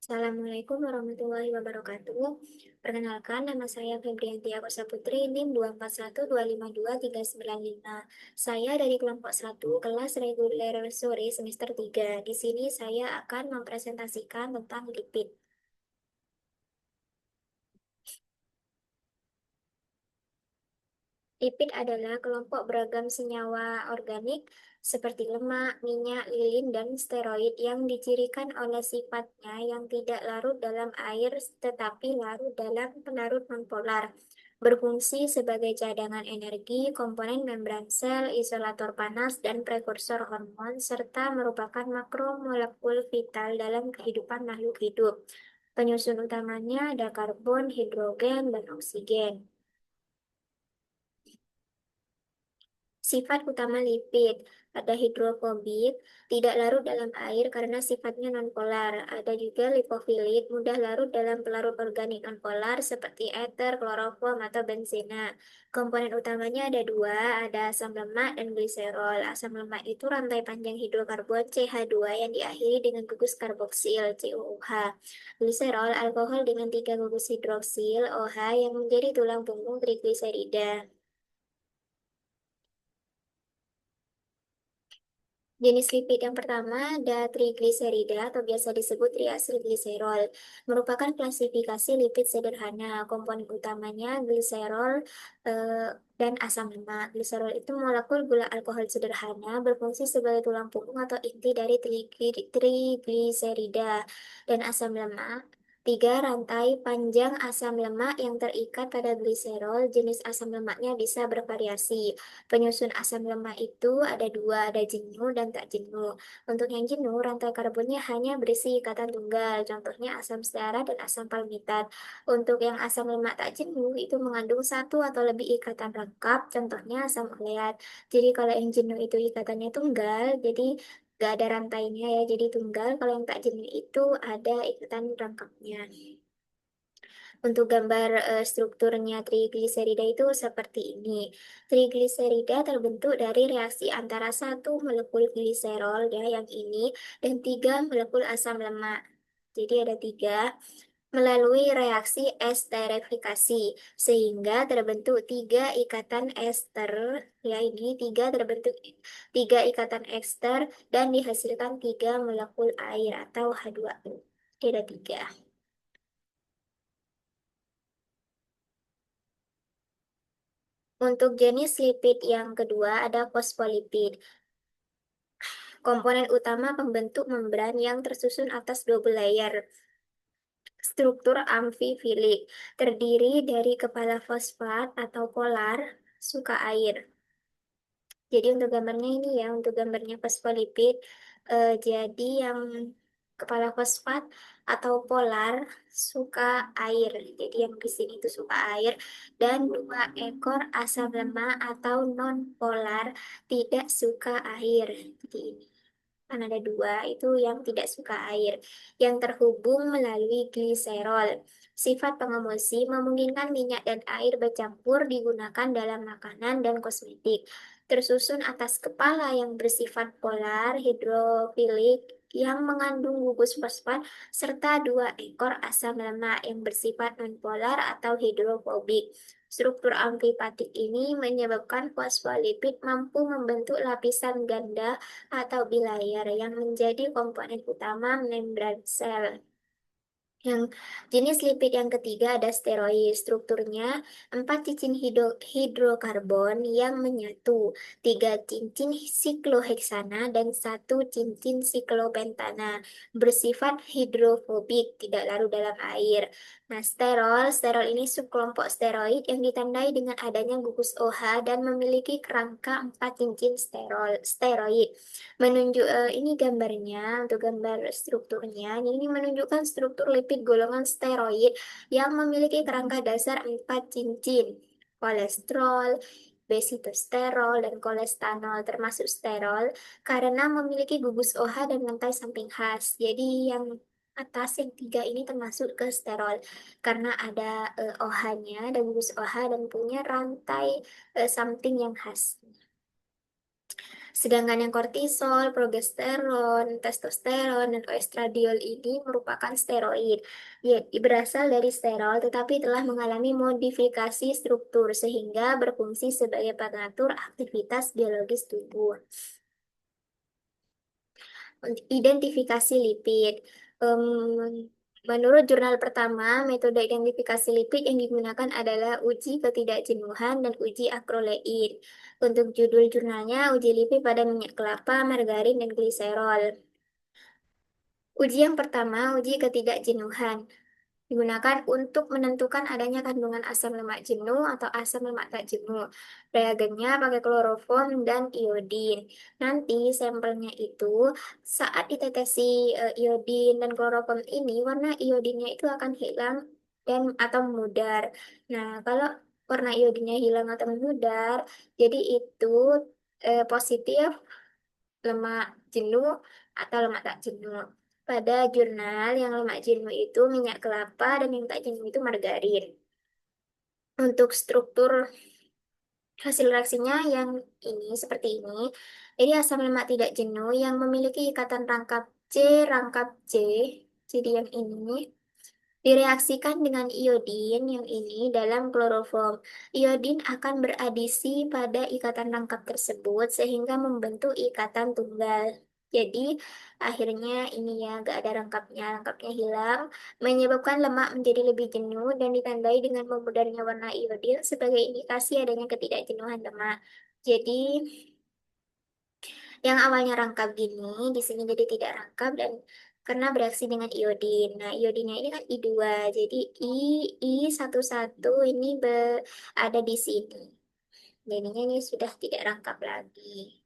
Assalamualaikum warahmatullahi wabarakatuh. Perkenalkan, nama saya Febrianti Akosa Putri, NIM 241252395. Saya dari kelompok 1, kelas reguler sore semester 3. Di sini saya akan mempresentasikan tentang lipid. Lipid adalah kelompok beragam senyawa organik seperti lemak, minyak, lilin, dan steroid yang dicirikan oleh sifatnya yang tidak larut dalam air tetapi larut dalam pelarut nonpolar. Berfungsi sebagai cadangan energi, komponen membran sel, isolator panas, dan prekursor hormon, serta merupakan makromolekul vital dalam kehidupan makhluk hidup. Penyusun utamanya ada karbon, hidrogen, dan oksigen. Sifat utama lipid, ada hidrofobik, tidak larut dalam air karena sifatnya nonpolar. Ada juga lipofilit, mudah larut dalam pelarut organik nonpolar seperti ether, kloroform, atau benzena. Komponen utamanya ada dua, ada asam lemak dan gliserol. Asam lemak itu rantai panjang hidrokarbon CH2 yang diakhiri dengan gugus karboksil COOH. Gliserol, alkohol dengan tiga gugus hidroksil OH yang menjadi tulang punggung trigliserida. Jenis lipid yang pertama ada trigliserida atau biasa disebut triacylglycerol. Merupakan klasifikasi lipid sederhana. Komponen utamanya gliserol dan asam lemak. Gliserol itu molekul gula alkohol sederhana berfungsi sebagai tulang punggung atau inti dari trigliserida. Dan asam lemak tiga rantai panjang asam lemak yang terikat pada gliserol. Jenis asam lemaknya bisa bervariasi. Penyusun asam lemak itu ada dua, ada jenuh dan tak jenuh. Untuk yang jenuh, rantai karbonnya hanya berisi ikatan tunggal, contohnya asam stearat dan asam palmitat. Untuk yang asam lemak tak jenuh, itu mengandung satu atau lebih ikatan lengkap, contohnya asam oleat. Jadi kalau yang jenuh itu ikatannya tunggal, jadi nggak ada rantainya ya, jadi tunggal. Kalau yang tak jenuh itu ada ikatan lengkapnya. Untuk gambar strukturnya trigliserida itu seperti ini. Trigliserida terbentuk dari reaksi antara satu molekul gliserol ya yang ini dan tiga molekul asam lemak. Jadi ada tiga melalui reaksi esterifikasi sehingga terbentuk tiga ikatan ester ya ini tiga terbentuk tiga ikatan ester dan dihasilkan tiga molekul air atau H2O. Jadi ada tiga. Untuk jenis lipid yang kedua ada fosfolipid. Komponen utama pembentuk membran yang tersusun atas double layer. Struktur amfifilik terdiri dari kepala fosfat atau polar suka air. Jadi untuk gambarnya ini ya, untuk gambarnya fosfolipid, jadi yang kepala fosfat atau polar suka air. Jadi yang di sini itu suka air dan dua ekor asam lemak atau non polar tidak suka air. Jadi ini kan ada dua itu yang tidak suka air yang terhubung melalui gliserol. Sifat pengemulsi memungkinkan minyak dan air bercampur digunakan dalam makanan dan kosmetik. Tersusun atas kepala yang bersifat polar hidrofilik yang mengandung gugus fosfat serta dua ekor asam lemak yang bersifat nonpolar atau hidrofobik. Struktur amfipatik ini menyebabkan fosfolipid mampu membentuk lapisan ganda atau bilayer yang menjadi komponen utama membran sel. Yang jenis lipid yang ketiga ada steroid. Strukturnya empat cincin hidrokarbon yang menyatu, tiga cincin sikloheksana dan satu cincin siklopentana. Bersifat hidrofobik, tidak larut dalam air. Nah, sterol ini subkelompok steroid yang ditandai dengan adanya gugus OH dan memiliki kerangka empat cincin steroid. Ini gambarnya untuk gambar strukturnya. Ini menunjukkan struktur lipid golongan steroid yang memiliki kerangka dasar 4 cincin. Kolesterol, besitosterol, dan kolestanol termasuk sterol karena memiliki gugus OH dan lantai samping khas. Jadi yang atas yang tiga ini termasuk ke sterol karena ada OH-nya, ada gugus OH dan punya rantai samping yang khas. Sedangkan yang kortisol, progesteron, testosteron, dan estradiol ini merupakan steroid. Ya, berasal dari sterol tetapi telah mengalami modifikasi struktur sehingga berfungsi sebagai pengatur aktivitas biologis tubuh. Untuk identifikasi lipid. Menurut jurnal pertama, metode identifikasi lipid yang digunakan adalah uji ketidakjenuhan dan uji akrolein. Untuk judul jurnalnya, uji lipid pada minyak kelapa, margarin, dan gliserol. Uji yang pertama, uji ketidakjenuhan. Digunakan untuk menentukan adanya kandungan asam lemak jenuh atau asam lemak tak jenuh. Reagennya pakai kloroform dan iodin. Nanti sampelnya itu saat ditetesi iodin dan kloroform ini, warna iodinnya itu akan hilang dan atau memudar. Nah, kalau warna iodinnya hilang atau memudar, jadi itu positif lemak jenuh atau lemak tak jenuh. Pada jurnal yang lemak jenuh itu minyak kelapa dan yang tak jenuh itu margarin. Untuk struktur hasil reaksinya yang ini seperti ini. Jadi asam lemak tidak jenuh yang memiliki ikatan rangkap C, rangkap C. Jadi yang ini direaksikan dengan iodin yang ini dalam kloroform. Iodin akan beradisi pada ikatan rangkap tersebut sehingga membentuk ikatan tunggal. Jadi akhirnya ini ya gak ada rangkapnya hilang, menyebabkan lemak menjadi lebih jenuh dan ditandai dengan memudarnya warna iodin sebagai indikasi adanya ketidakjenuhan lemak. Jadi yang awalnya rangkap gini, di sini jadi tidak rangkap dan karena bereaksi dengan iodin. Nah, iodinnya ini kan I2, jadi I11 ini ada di sini. Jadinya ini sudah tidak rangkap lagi.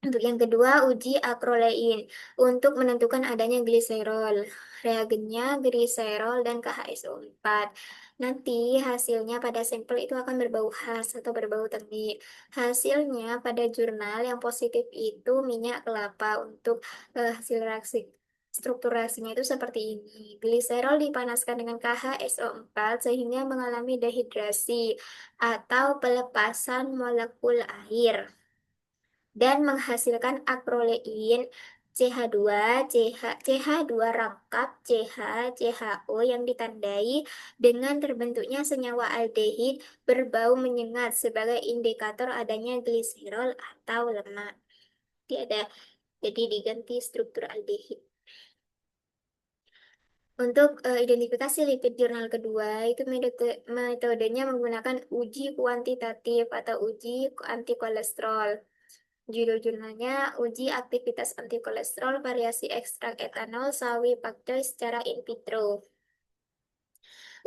Untuk yang kedua, uji akrolein untuk menentukan adanya gliserol. Reagennya gliserol dan KHSO4. Nanti hasilnya pada sampel itu akan berbau khas atau berbau tengik. Hasilnya pada jurnal yang positif itu minyak kelapa untuk hasil reaksi. Struktur reaksinya itu seperti ini. Gliserol dipanaskan dengan KHSO4 sehingga mengalami dehidrasi atau pelepasan molekul air dan menghasilkan akrolein CH2, CH2 rangkap CH, CHO yang ditandai dengan terbentuknya senyawa aldehid berbau menyengat sebagai indikator adanya gliserol atau lemak. Jadi diganti struktur aldehid. Untuk identifikasi lipid jurnal kedua, itu metodenya menggunakan uji kuantitatif atau uji anti kolesterol. Judul jurnalnya uji aktivitas antikolesterol variasi ekstrak etanol sawi pakcoy secara in vitro.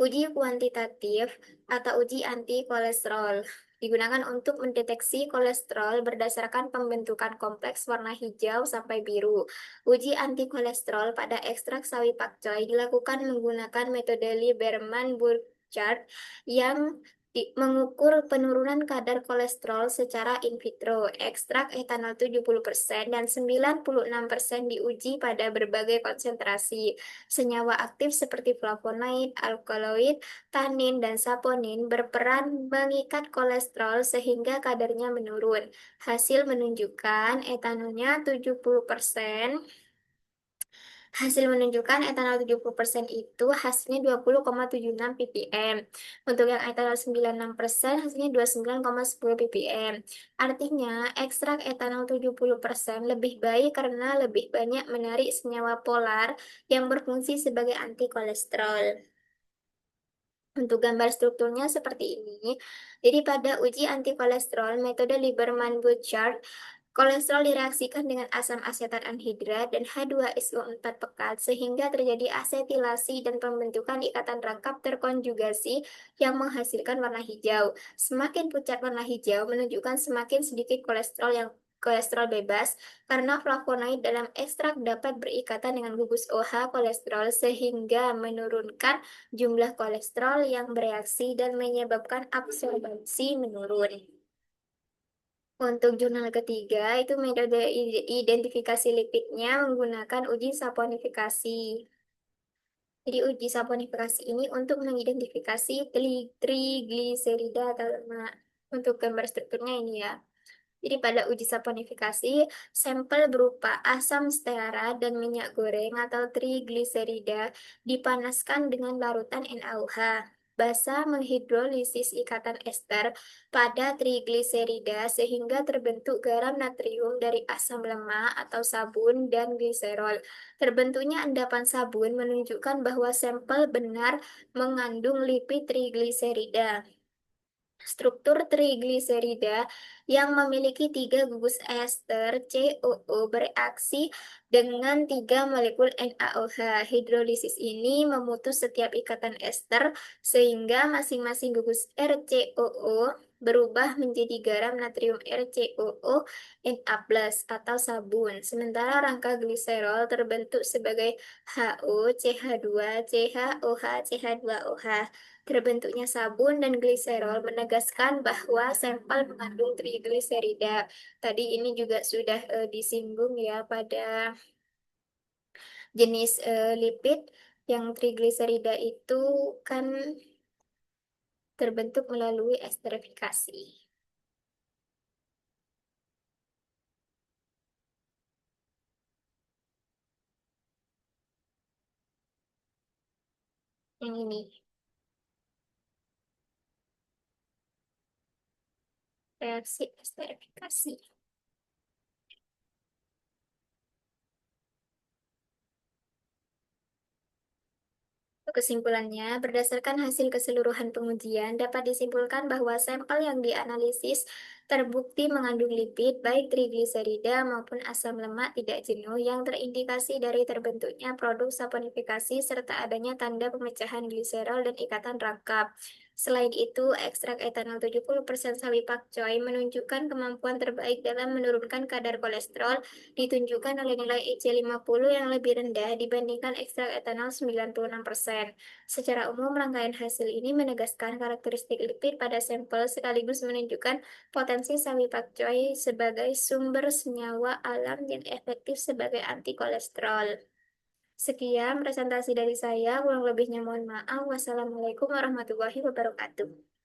Uji kuantitatif atau uji anti kolesterol digunakan untuk mendeteksi kolesterol berdasarkan pembentukan kompleks warna hijau sampai biru. Uji anti kolesterol pada ekstrak sawi pakcoy dilakukan menggunakan metode Lieberman-Burchard yang mengukur penurunan kadar kolesterol secara in vitro. Ekstrak etanol 70% dan 96% diuji pada berbagai konsentrasi. Senyawa aktif seperti flavonoid, alkaloid, tanin, dan saponin berperan mengikat kolesterol sehingga kadarnya menurun. Hasil menunjukkan etanolnya 70%. Hasil menunjukkan etanol 70% itu hasilnya 20,76 ppm. Untuk yang etanol 96% hasilnya 29,10 ppm. Artinya, ekstrak etanol 70% lebih baik karena lebih banyak menarik senyawa polar yang berfungsi sebagai anti kolesterol. Untuk gambar strukturnya seperti ini. Jadi pada uji anti kolesterol metode Lieberman-Burchard, kolesterol direaksikan dengan asam asetat anhidrat dan H2SO4 pekat sehingga terjadi asetilasi dan pembentukan ikatan rangkap terkonjugasi yang menghasilkan warna hijau. Semakin pucat warna hijau menunjukkan semakin sedikit kolesterol bebas karena flavonoid dalam ekstrak dapat berikatan dengan gugus OH kolesterol sehingga menurunkan jumlah kolesterol yang bereaksi dan menyebabkan absorbensi menurun. Untuk jurnal ketiga, itu metode identifikasi lipidnya menggunakan uji saponifikasi. Jadi uji saponifikasi ini untuk mengidentifikasi trigliserida atau lemak. Untuk gambar strukturnya ini ya. Jadi pada uji saponifikasi, sampel berupa asam steara dan minyak goreng atau trigliserida dipanaskan dengan larutan NaOH. Basa menghidrolisis ikatan ester pada trigliserida sehingga terbentuk garam natrium dari asam lemak atau sabun dan gliserol. Terbentuknya endapan sabun menunjukkan bahwa sampel benar mengandung lipid trigliserida. Struktur trigliserida yang memiliki tiga gugus ester COO bereaksi dengan tiga molekul NaOH. Hidrolisis ini memutus setiap ikatan ester sehingga masing-masing gugus RCOO berubah menjadi garam natrium RCOO Na+ atau sabun. Sementara rangka gliserol terbentuk sebagai HO, CH2, CHOH, CH2OH. Terbentuknya sabun dan gliserol menegaskan bahwa sampel mengandung trigliserida. Tadi ini juga sudah disinggung ya pada jenis lipid yang trigliserida itu kan terbentuk melalui esterifikasi. Yang ini, reaksi esterifikasi. Kesimpulannya, berdasarkan hasil keseluruhan pengujian, dapat disimpulkan bahwa sampel yang dianalisis terbukti mengandung lipid, baik trigliserida maupun asam lemak tidak jenuh yang terindikasi dari terbentuknya produk saponifikasi serta adanya tanda pemecahan gliserol dan ikatan rangkap. Selain itu, ekstrak etanol 70% sawi pakcoy menunjukkan kemampuan terbaik dalam menurunkan kadar kolesterol ditunjukkan oleh nilai EC50 yang lebih rendah dibandingkan ekstrak etanol 96%. Secara umum, rangkaian hasil ini menegaskan karakteristik lipid pada sampel sekaligus menunjukkan potensi sawi pakcoy sebagai sumber senyawa alam yang efektif sebagai anti kolesterol. Sekian presentasi dari saya, kurang lebihnya mohon maaf. Wassalamualaikum warahmatullahi wabarakatuh.